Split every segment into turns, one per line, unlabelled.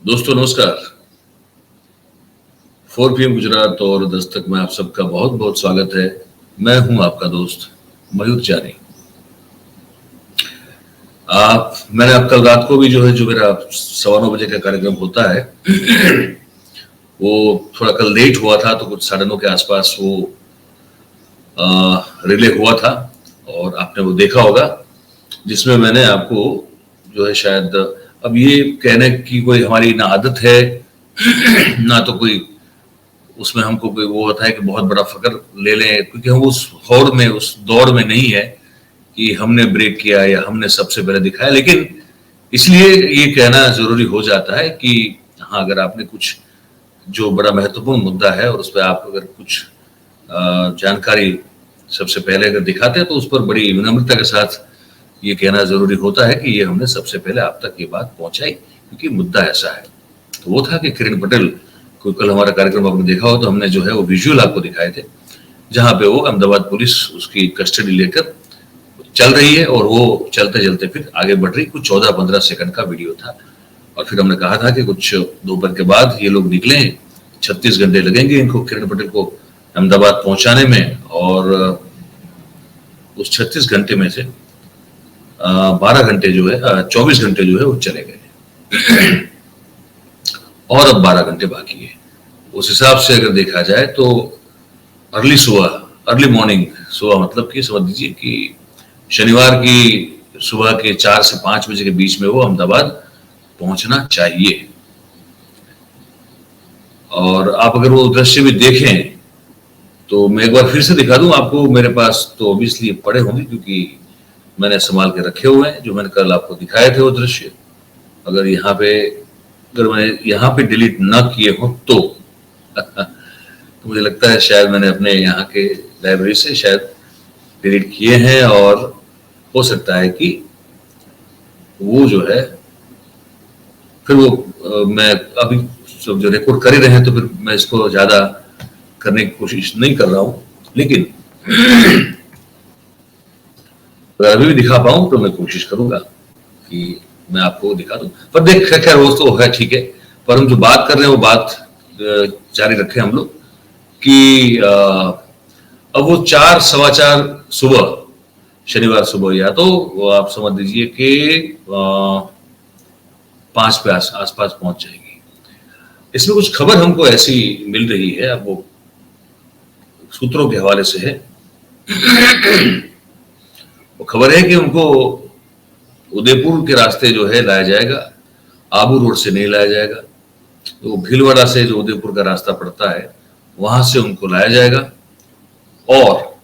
दोस्तों नमस्कार। 4 PM गुजरात और दस्तक में आप सबका बहुत बहुत स्वागत है। मैं हूं आपका दोस्त मयूर जानी। मैंने अब कल रात को भी जो मेरा 9:15 बजे का कार्यक्रम होता है वो थोड़ा कल लेट हुआ था, तो कुछ 9:30 के आसपास वो रिले हुआ था और आपने वो देखा होगा, जिसमें मैंने आपको जो है शायद अब ये कहने की कोई हमारी ना आदत है ना तो कोई उसमें हमको कोई वो होता है कि बहुत बड़ा फकर ले लें, क्योंकि हम उस होड़ में उस दौड़ में नहीं है कि हमने ब्रेक किया या हमने सबसे पहले दिखाया। लेकिन इसलिए ये कहना जरूरी हो जाता है कि हाँ, अगर आपने कुछ जो बड़ा महत्वपूर्ण मुद्दा है और उस पर आप अगर कुछ जानकारी सबसे पहले अगर दिखाते हैं तो उस पर बड़ी विनम्रता के साथ ये कहना जरूरी होता है कि ये हमने सबसे पहले आप तक ये बात पहुंचाई, क्योंकि मुद्दा ऐसा है। तो वो था कि किरण पटेल को कल हमारा कार्यक्रम आपने देखा हो तो हमने जो है वो विजुअल आपको दिखाए थे, जहां पे वो अहमदाबाद पुलिस उसकी कस्टडी लेकर चल रही है और वो चलते चलते फिर आगे बढ़ रही। कुछ 14-15 सेकंड का वीडियो था और फिर हमने कहा था कि कुछ दोपहर के बाद ये लोग निकले, 36 घंटे लगेंगे इनको किरण पटेल को अहमदाबाद पहुंचाने में, और उस 36 घंटे में से 12 घंटे जो है 24 घंटे जो है वो चले गए और अब 12 घंटे बाकी है। उस हिसाब से अगर देखा जाए तो अर्ली मॉर्निंग सुबह, मतलब कि समझ लीजिए कि शनिवार की सुबह के 4 से 5 बजे के बीच में वो अहमदाबाद पहुंचना चाहिए। और आप अगर वो दृश्य भी देखें तो मैं एक बार फिर से दिखा दूं आपको। मेरे पास तो ऑब्वियसली पड़े होंगे क्योंकि मैंने संभाल के रखे हुए हैं, जो मैंने कल आपको दिखाए थे वो दृश्य। अगर मैंने यहाँ पे डिलीट ना किए हो तो तो मुझे लगता है शायद मैंने अपने यहाँ के लाइब्रेरी से शायद डिलीट किए हैं, और हो सकता है कि वो जो है फिर वो मैं अभी जो रिकॉर्ड कर ही रहे हैं तो फिर मैं इसको ज्यादा करने की कोशिश नहीं कर रहा हूँ, लेकिन अगर अभी भी दिखा पाऊं तो मैं कोशिश करूंगा कि मैं आपको दिखा दूं। पर देख खैर वो तो है, ठीक है। पर हम जो बात कर रहे हैं वो बात जारी रखें हम लोग कि अब वो 4, 4:15 सुबह शनिवार सुबह, या तो आप समझ लीजिए कि 5 पे आसपास पहुंच जाएगी। इसमें कुछ खबर हमको ऐसी मिल रही है, अब वो सूत्रों के हवाले से है। वो खबर है कि उनको उदयपुर के रास्ते जो है लाया जाएगा, आबू रोड से नहीं लाया जाएगा। तो भीलवाड़ा से जो उदयपुर का रास्ता पड़ता है वहां से उनको लाया जाएगा, और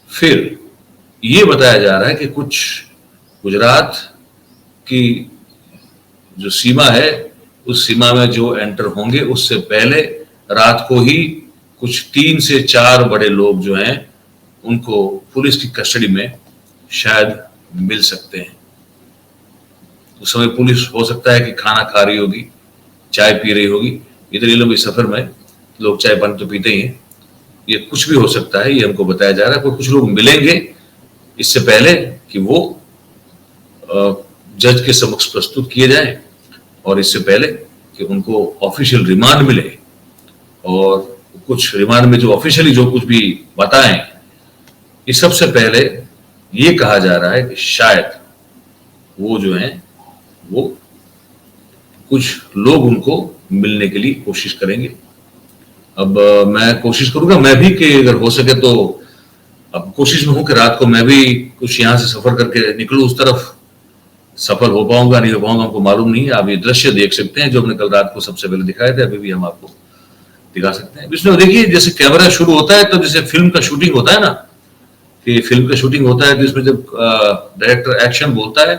फिर ये बताया जा रहा है कि कुछ गुजरात की जो सीमा है उस सीमा में जो एंटर होंगे उससे पहले रात को ही कुछ 3 से 4 बड़े लोग जो हैं उनको पुलिस की कस्टडी में शायद मिल सकते हैं। उस समय पुलिस हो सकता है कि खाना खा रही होगी, चाय पी रही होगी। इतनी लंबी सफर में लोग चाय पानी तो पीते ही हैं, ये कुछ भी हो सकता है। ये हमको बताया जा रहा है कुछ लोग मिलेंगे इससे पहले कि वो जज के समक्ष प्रस्तुत किए जाएं, और इससे पहले कि उनको ऑफिशियल रिमांड मिले, और कुछ रिमांड में जो ऑफिशियली जो कुछ भी बताएं, इस सबसे पहले ये कहा जा रहा है कि शायद वो जो हैं वो कुछ लोग उनको मिलने के लिए कोशिश करेंगे। अब मैं कोशिश करूंगा मैं भी कि अगर हो सके तो, अब कोशिश में हूं कि रात को मैं भी कुछ यहाँ से सफर करके निकलूं उस तरफ। सफल हो पाऊंगा नहीं हो पाऊंगा हमको मालूम नहीं है। आप ये दृश्य देख सकते हैं जो हमने कल रात को सबसे पहले दिखाए थे, अभी भी हम आपको दिखा सकते हैं। इसमें देखिए जैसे कैमरा शुरू होता है तो जैसे फिल्म का शूटिंग होता है ना, कि फिल्म का शूटिंग होता है तो इसमें जब डायरेक्टर एक्शन बोलता है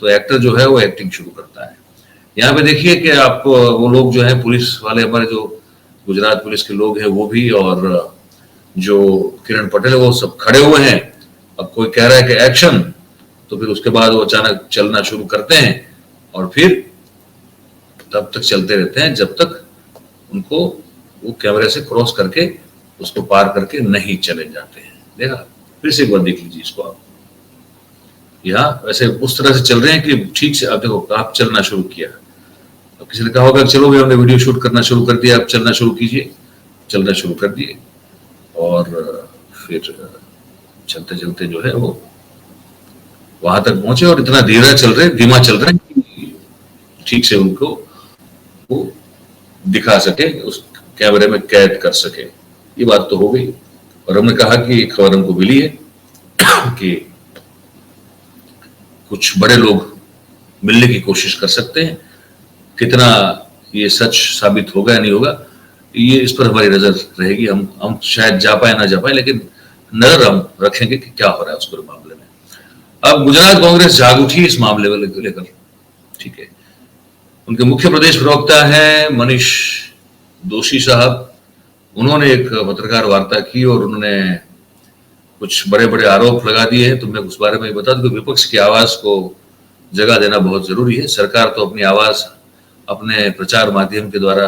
तो एक्टर जो है वो एक्टिंग शुरू करता है। यहाँ पे देखिए कि आप वो लोग जो है पुलिस वाले, हमारे जो गुजरात पुलिस के लोग हैं वो भी, और जो किरण पटेल है वो सब खड़े हुए हैं। अब कोई कह रहा है कि एक्शन, तो फिर उसके बाद वो अचानक चलना शुरू करते हैं और फिर तब तक चलते रहते हैं जब तक उनको वो कैमरे से क्रॉस करके उसको पार करके नहीं चले जाते हैं। देखा, फिर से एक बार देख लीजिए इसको आप। यहाँ वैसे उस तरह से चल रहे हैं कि ठीक से, अब देखो आप चलना शुरू किया, अब किसी ने कहा होगा चलो भाई हमने वीडियो शूट करना शुरू कर दिया, आप चलना शुरू कीजिए, चलना शुरू कर दिए और फिर चलते चलते जो है वो वहां तक पहुंचे और इतना धीमा चल रहे कि ठीक से उनको वो दिखा सके, उस कैमरे में कैद कर सके। ये बात तो हो गई। और हमने कहा कि खबर हमको मिली है कि कुछ बड़े लोग मिलने की कोशिश कर सकते हैं। कितना ये सच साबित होगा या नहीं होगा, ये इस पर हमारी नजर रहेगी। हम शायद जा पाए ना जा पाए, लेकिन नजर हम रखेंगे कि क्या हो रहा है उस पूरे मामले में। अब गुजरात कांग्रेस जाग उठी इस मामले को लेकर, ठीक है। उनके मुख्य प्रदेश प्रवक्ता हैं मनीष दोशी साहब। उन्होंने एक पत्रकार वार्ता की और उन्होंने कुछ बड़े बड़े आरोप लगा दिए हैं। तो मैं उस बारे में बता दूं कि विपक्ष की आवाज को जगह देना बहुत जरूरी है। सरकार तो अपनी आवाज अपने प्रचार माध्यम के द्वारा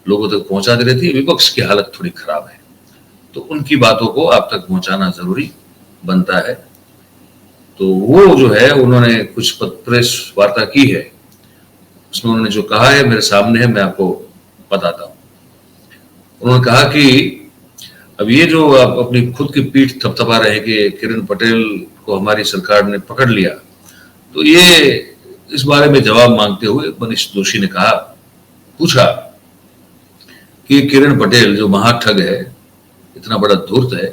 लोगों तक पहुंचा दे रही थी, विपक्ष की हालत थोड़ी खराब है, तो उनकी बातों को आप तक पहुंचाना जरूरी बनता है। तो वो जो है उन्होंने कुछ प्रेस वार्ता की है, उसमें उन्होंने जो कहा है मेरे सामने है, मैं आपको बताता हूं। उन्होंने कहा कि अब ये जो आप अपनी खुद की पीठ थपथपा रहे कि किरण पटेल को हमारी सरकार ने पकड़ लिया, तो ये इस बारे में जवाब मांगते हुए मनीष दोशी ने कहा, पूछा कि किरण पटेल जो महाठग है, इतना बड़ा धूर्त है,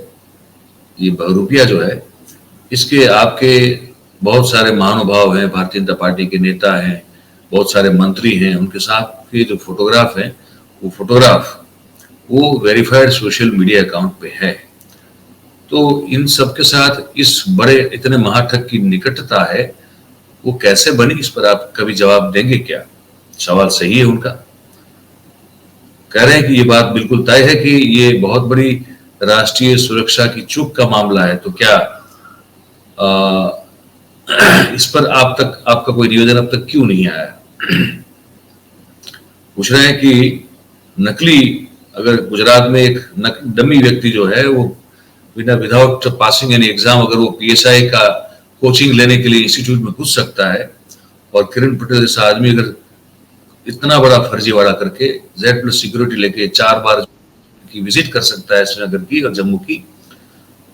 ये बहुरूपिया जो है, इसके आपके बहुत सारे महानुभाव हैं, भारतीय जनता पार्टी के नेता हैं, बहुत सारे मंत्री हैं, उनके साथ के जो फोटोग्राफ हैं वो फोटोग्राफ वो वेरीफाइड सोशल मीडिया अकाउंट पे है। तो इन सब के साथ इस बड़े इतने महाठग की निकटता है, वो कैसे बनी, इस पर आप कभी जवाब देंगे क्या? सवाल सही है उनका। कह रहे हैं कि ये बात बिल्कुल तय है कि ये बहुत बड़ी राष्ट्रीय सुरक्षा की चूक का मामला है। तो क्या इस पर आप तक आपका कोई निवेदन अब तक क्यों नहीं आया? पूछ रहे हैं कि नकली, अगर गुजरात में एक डमी व्यक्ति जो है वो बिना विदाउट पासिंग एनी एग्जाम अगर वो पीएसआई का कोचिंग लेने के लिए इंस्टीट्यूट में घुस सकता है, और किरण पटेल जैसा आदमी अगर इतना बड़ा फर्जीवाड़ा करके Z+ सिक्योरिटी लेके 4 बार की विजिट कर सकता है श्रीनगर की और जम्मू की,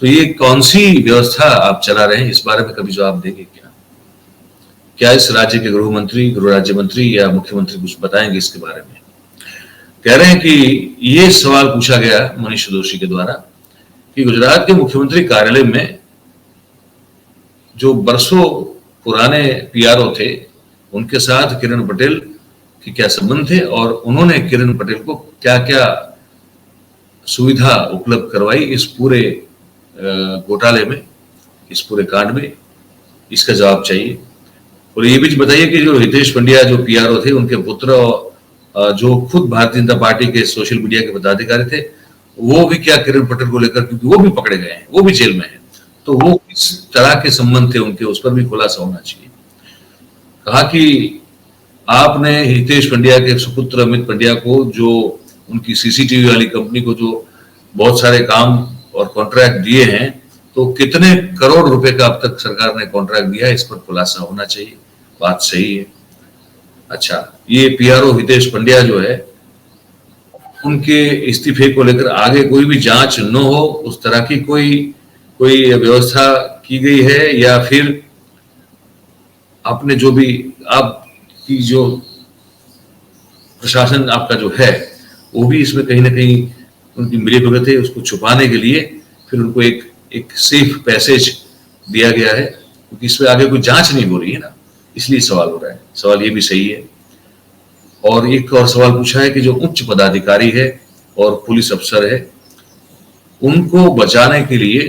तो ये कौन सी व्यवस्था आप चला रहे हैं? इस बारे में कभी जवाब देंगे क्या? क्या इस राज्य के गृह मंत्री, गृह राज्य मंत्री या मुख्यमंत्री कुछ बताएंगे इसके बारे में? कह रहे हैं कि ये सवाल पूछा गया मनीष दोशी के द्वारा कि गुजरात के मुख्यमंत्री कार्यालय में जो बरसों पुराने पीआरओ थे, उनके साथ किरण पटेल की क्या संबंध थे और उन्होंने किरण पटेल को क्या क्या सुविधा उपलब्ध करवाई इस पूरे घोटाले में, इस पूरे कांड में, इसका जवाब चाहिए। और ये भी बताइए कि जो हितेश पंड्या जो पीआरओ थे, उनके पुत्र जो खुद भारतीय जनता पार्टी के सोशल मीडिया के पदाधिकारी थे, वो भी क्या किरण पटेल को लेकर, क्योंकि वो भी पकड़े गए हैं, वो भी जेल में है, तो वो किस तरह के संबंध थे उनके, उस पर भी खुलासा होना चाहिए। कहा कि आपने हितेश पंड्या के सुपुत्र अमित पंड्या को, जो उनकी सीसीटीवी वाली कंपनी को जो बहुत सारे काम और कॉन्ट्रैक्ट दिए हैं, तो कितने करोड़ रुपए का अब तक सरकार ने कॉन्ट्रैक्ट दिया है, इस पर खुलासा होना चाहिए। बात सही है। अच्छा, ये पीआरओ हितेश पंड्या जो है, उनके इस्तीफे को लेकर आगे कोई भी जांच न हो, उस तरह की कोई व्यवस्था की गई है, या फिर आपने जो भी आपकी जो प्रशासन आपका जो है, वो भी इसमें कहीं ना कहीं उनकी मिलीभगत है, उसको छुपाने के लिए फिर उनको एक सेफ पैसेज दिया गया है, क्योंकि इसमें आगे कोई जांच नहीं हो रही है ना, इसलिए सवाल हो रहा है। सवाल ये भी सही है। और एक और सवाल पूछा है कि जो उच्च पदाधिकारी है और पुलिस अफसर है, उनको बचाने के लिए,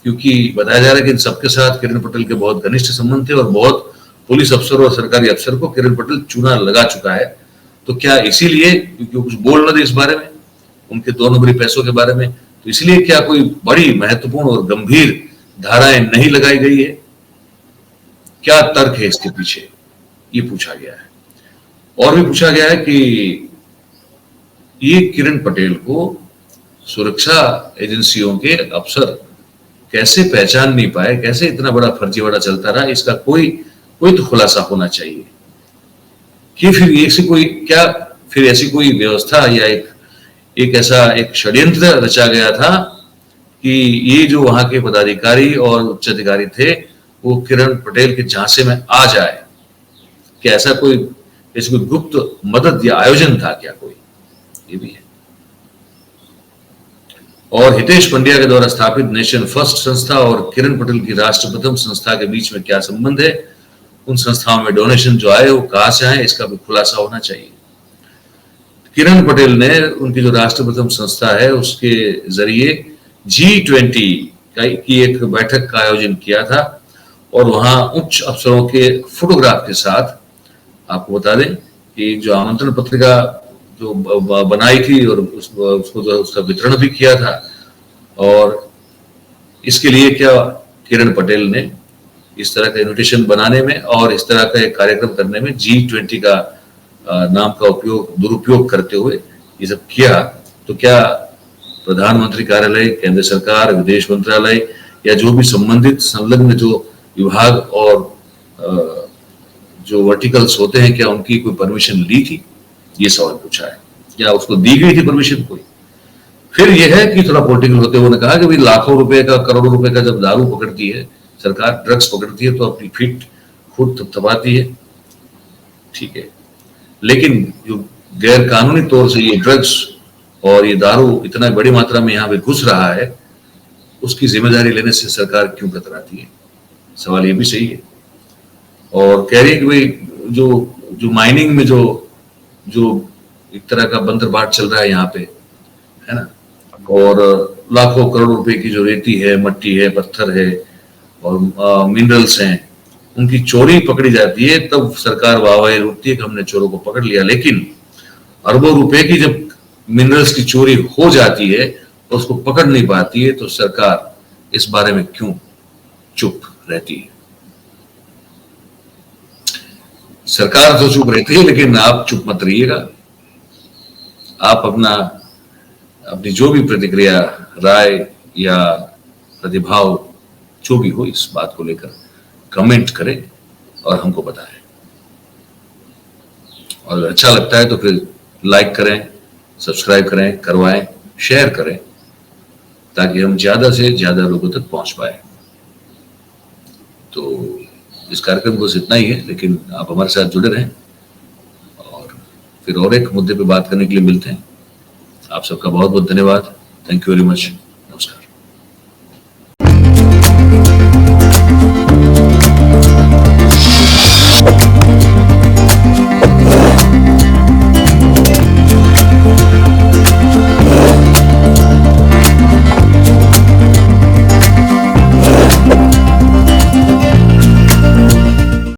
क्योंकि बताया जा रहा है कि इन सबके साथ किरण पटेल के बहुत घनिष्ठ संबंध थे और बहुत पुलिस अफसर और सरकारी अफसर को किरण पटेल चूना लगा चुका है, तो क्या इसीलिए, क्योंकि वो कुछ बोल न दे इस बारे में, उनके 2 नंबरी पैसों के बारे में, तो इसलिए क्या कोई बड़ी महत्वपूर्ण और गंभीर धाराएं नहीं लगाई गई है? क्या तर्क है इसके पीछे, ये पूछा गया है। और भी पूछा गया है कि ये किरण पटेल को सुरक्षा एजेंसियों के अफसर कैसे पहचान नहीं पाए, कैसे इतना बड़ा फर्जीवाड़ा चलता रहा, इसका कोई तो खुलासा होना चाहिए। कि फिर ऐसी कोई क्या, फिर ऐसी कोई व्यवस्था या एक ऐसा एक षड्यंत्र रचा गया था कि ये जो वहां के पदाधिकारी और उच्च अधिकारी थे वो किरण पटेल के झांसे में आ जाए? क्या ऐसा कोई गुप्त मदद या आयोजन था क्या कोई? ये भी है। और हितेश पंड्या के द्वारा स्थापित नेशन फर्स्ट संस्था और किरण पटेल की राष्ट्र प्रथम संस्था के बीच में क्या संबंध है? उन संस्थाओं में डोनेशन जो आए वो कहां से आए, इसका भी खुलासा होना चाहिए। किरण पटेल ने उनकी जो राष्ट्र प्रथम संस्था है उसके जरिए G20 की एक बैठक का आयोजन किया था और वहां उच्च अफसरों के फोटोग्राफ के साथ, आपको बता दें कि जो आमंत्रण पत्रिका जो बनाई थी और उसको जो उसका वितरण भी किया था। और इसके लिए क्या किरण पटेल ने इस तरह का इन्विटेशन बनाने में और इस तरह का एक कार्यक्रम करने में G20 का नाम का दुरुपयोग करते हुए ये सब किया, तो क्या प्रधानमंत्री कार्यालय, केंद्र सरकार, विदेश मंत्रालय या जो भी संबंधित संलग्न जो विभाग और जो वर्टिकल्स होते हैं, क्या उनकी कोई परमिशन ली थी? ये सवाल पूछा है। क्या उसको दी गई थी परमिशन कोई? फिर यह है कि थोड़ा पॉलिटिकल होते हुए कहा कि भाई लाखों रुपए का, करोड़ों रुपए का जब दारू पकड़ती है सरकार, ड्रग्स पकड़ती है, तो अपनी फीट खुद थपथपाती है, ठीक है। लेकिन जो गैर कानूनी तौर से ये ड्रग्स और ये दारू इतना बड़ी मात्रा में यहाँ पे घुस रहा है, उसकी जिम्मेदारी लेने से सरकार क्यों कतराती है? सवाल ये भी सही है। और कह रही है कि भाई जो माइनिंग में जो एक तरह का बंदरबाट चल रहा है यहाँ पे, है ना, और लाखों करोड़ रुपए की जो रेती है, मट्टी है, पत्थर है और मिनरल्स हैं, उनकी चोरी पकड़ी जाती है तब सरकार वाहवाही उठती है कि हमने चोरों को पकड़ लिया। लेकिन अरबों रुपए की जब मिनरल्स की चोरी हो जाती है तो उसको पकड़ नहीं पाती है, तो सरकार इस बारे में क्यों चुप रहती है? सरकार तो चुप रहती है, लेकिन आप चुप मत रहिएगा। आप अपनी जो भी प्रतिक्रिया, राय या प्रतिभाव जो भी हो इस बात को लेकर कमेंट करें और हमको बताएं। और अगर अच्छा लगता है तो फिर लाइक करें, सब्सक्राइब करें, करवाएं, शेयर करें, ताकि हम ज्यादा से ज्यादा लोगों तक पहुंच पाए। तो इस कार्यक्रम को बस इतना ही है, लेकिन आप हमारे साथ जुड़े रहें और फिर और एक मुद्दे पे बात करने के लिए मिलते हैं। आप सबका बहुत बहुत धन्यवाद। Thank you very much.